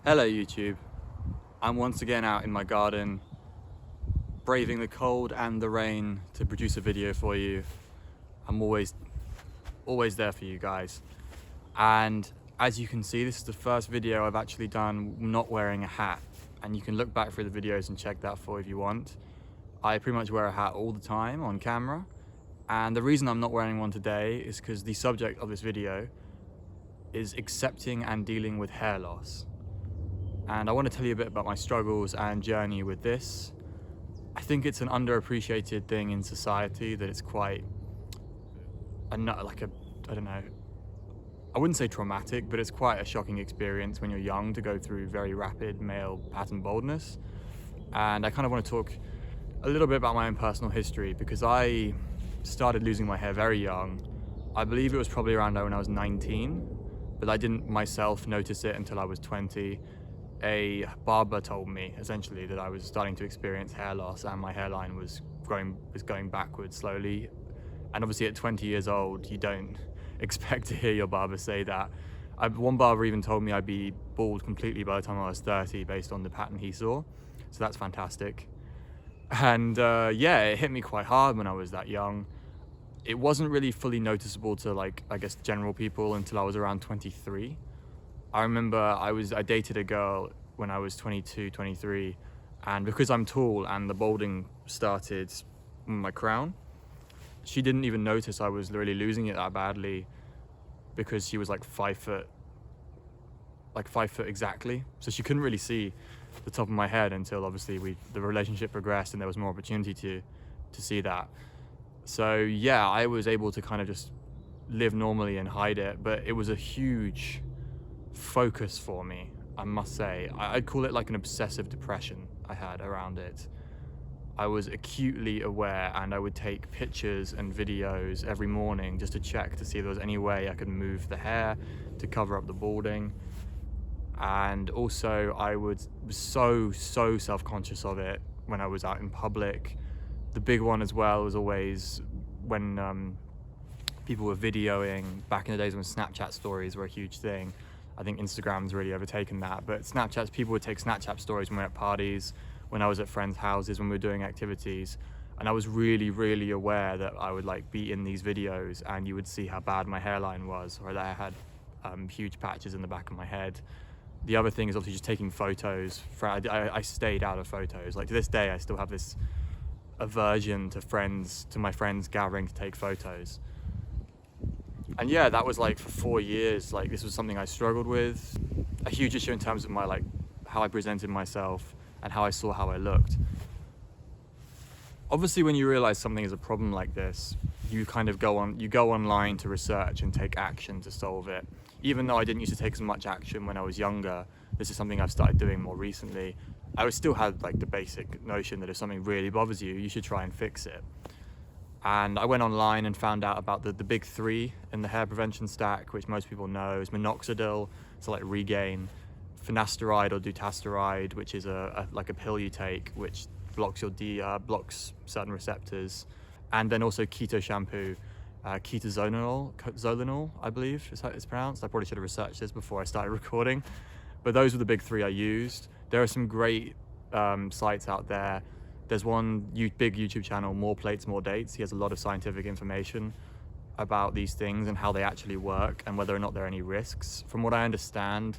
Hello YouTube, I'm once again out in my garden, braving the cold and the rain to produce a video for you. I'm always there for you guys. And as you can see, this is the first video I've actually done not wearing a hat. And you can look back through the videos and check that for if you want. I pretty much wear a hat all the time on camera. And the reason I'm not wearing one today is because the subject of this video is accepting and dealing with hair loss. And I want to tell you a bit about my struggles and journey with this. I think it's an underappreciated thing in society that it's quite, I don't know, I wouldn't say traumatic, but it's quite a shocking experience when you're young to go through very rapid male pattern baldness. And I kind of want to talk a little bit about my own personal history because I started losing my hair very young. I believe it was probably around when I was 19, but I didn't myself notice it until I was 20. A barber told me essentially that I was starting to experience hair loss and my hairline was going backwards slowly. And obviously at 20 years old, you don't expect to hear your barber say that. One barber even told me I'd be bald completely by the time I was 30 based on the pattern he saw. So that's fantastic. And yeah, it hit me quite hard when I was that young. It wasn't really fully noticeable to I guess general people until I was around 23. I remember I dated a girl when I was 22, 23, and because I'm tall and the balding started on my crown, she didn't even notice I was really losing it that badly because she was like 5 foot exactly. So she couldn't really see the top of my head until obviously the relationship progressed and there was more opportunity to see that. So yeah, I was able to kind of just live normally and hide it, but it was a huge focus for me, I must say. I'd call it like an obsessive depression I had around it. I was acutely aware and I would take pictures and videos every morning just to check to see if there was any way I could move the hair to cover up the balding. And also I was so self-conscious of it when I was out in public. The big one as well was always when people were videoing back in the days when Snapchat stories were a huge thing. I think Instagram's really overtaken that, but people would take Snapchat stories when we were at parties, when I was at friends' houses, when we were doing activities, and I was really aware that I would be in these videos and you would see how bad my hairline was, or that I had huge patches in the back of my head. The other thing is obviously just taking photos. I stayed out of photos. To this day, I still have this aversion to my friends gathering to take photos. And yeah, that was for 4 years, this was something I struggled with. A huge issue in terms of my how I presented myself and how I saw how I looked. Obviously when you realize something is a problem like this, you kind of go online to research and take action to solve it. Even though I didn't used to take as much action when I was younger, this is something I've started doing more recently. I still had the basic notion that if something really bothers you, you should try and fix it. And I went online and found out about the big three in the hair prevention stack, which most people know is minoxidil, so Regain, finasteride or dutasteride, which is a pill you take, which blocks blocks certain receptors, and then also keto shampoo, ketozolinol, I believe is how it's pronounced. I probably should have researched this before I started recording, but those were the big three I used. There are some great sites out there. There's one big YouTube channel, More Plates, More Dates. He has a lot of scientific information about these things and how they actually work and whether or not there are any risks. From what I understand,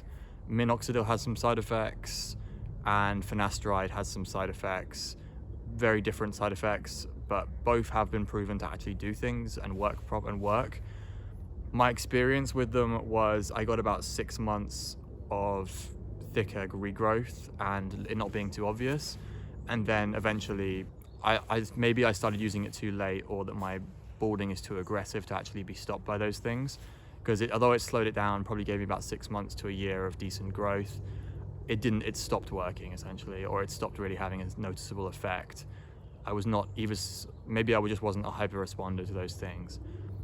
minoxidil has some side effects and finasteride has some side effects, very different side effects, but both have been proven to actually do things and work. My experience with them was I got about 6 months of thicker regrowth and it not being too obvious. And then eventually, maybe I started using it too late, or that my balding is too aggressive to actually be stopped by those things. Because although it slowed it down, probably gave me about 6 months to a year of decent growth, it stopped working essentially, or it stopped really having a noticeable effect. Maybe I just wasn't a hyper responder to those things.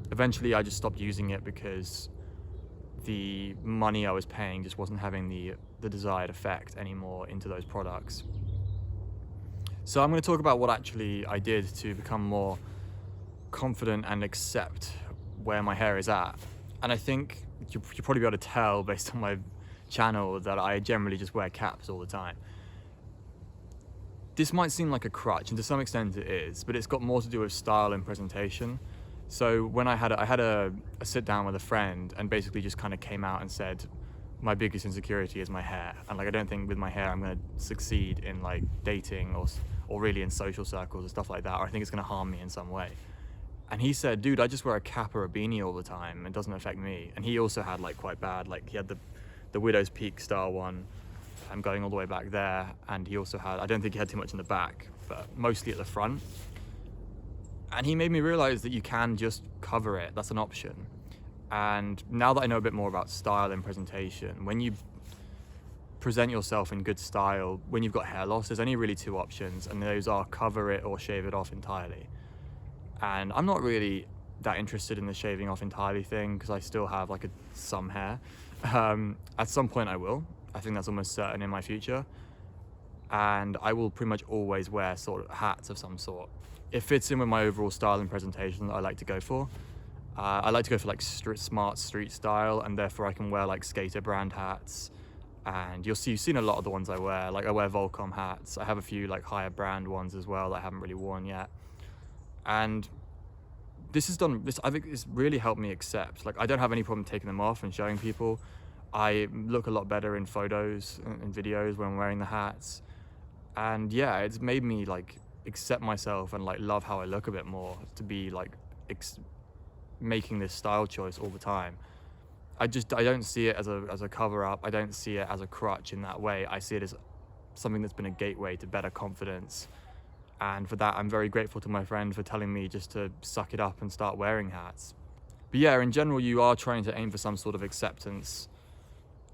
Eventually I just stopped using it because the money I was paying just wasn't having the desired effect anymore into those products. So I'm going to talk about what actually I did to become more confident and accept where my hair is at. And I think you'll probably be able to tell based on my channel that I generally just wear caps all the time. This might seem like a crutch, and to some extent it is, but it's got more to do with style and presentation. So when I had a sit down with a friend and basically just kind of came out and said, my biggest insecurity is my hair, and like I don't think with my hair I'm going to succeed in like dating or really in social circles and stuff like that, or I think it's going to harm me in some way. And he said, dude, I just wear a cap or a beanie all the time, it doesn't affect me. And he also had like quite bad, like he had the Widow's Peak style one, going all the way back there, and he also had, I don't think he had too much in the back, but mostly at the front. And he made me realize that you can just cover it, that's an option. And now that I know a bit more about style and presentation, when you present yourself in good style, when you've got hair loss, there's only really two options, and those are cover it or shave it off entirely. And I'm not really that interested in the shaving off entirely thing, because I still have like some hair. At some point I will. I think that's almost certain in my future. And I will pretty much always wear sort of hats of some sort. It fits in with my overall style and presentation that I like to go for. I like to go for like smart street style, and therefore I can wear like skater brand hats. And you've seen a lot of the ones I wear. Like I wear Volcom hats. I have a few like higher brand ones as well that I haven't really worn yet. And I think it's really helped me accept. Like I don't have any problem taking them off and showing people. I look a lot better in photos and videos when I'm wearing the hats. And yeah, it's made me like accept myself and like love how I look a bit more, to be like making this style choice all the time. I don't see it as a cover up. I don't see it as a crutch in that way. I see it as something that's been a gateway to better confidence. And for that, I'm very grateful to my friend for telling me just to suck it up and start wearing hats. But yeah, in general, you are trying to aim for some sort of acceptance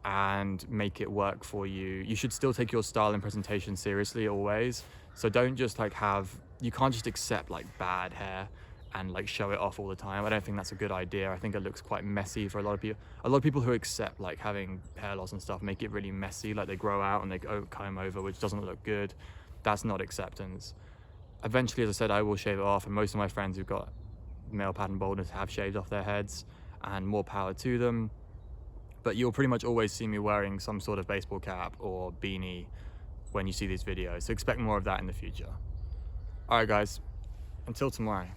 and make it work for you. You should still take your style and presentation seriously always. So don't just like you can't just accept like bad hair and like show it off all the time. I don't think that's a good idea. I think it looks quite messy for a lot of people. A lot of people who accept like having hair loss and stuff make it really messy, like they grow out and they comb over, which doesn't look good. That's not acceptance. Eventually, as I said, I will shave it off, and most of my friends who've got male pattern baldness have shaved off their heads, and more power to them. But you'll pretty much always see me wearing some sort of baseball cap or beanie when you see these videos, so expect more of that in the future. Alright guys, until tomorrow.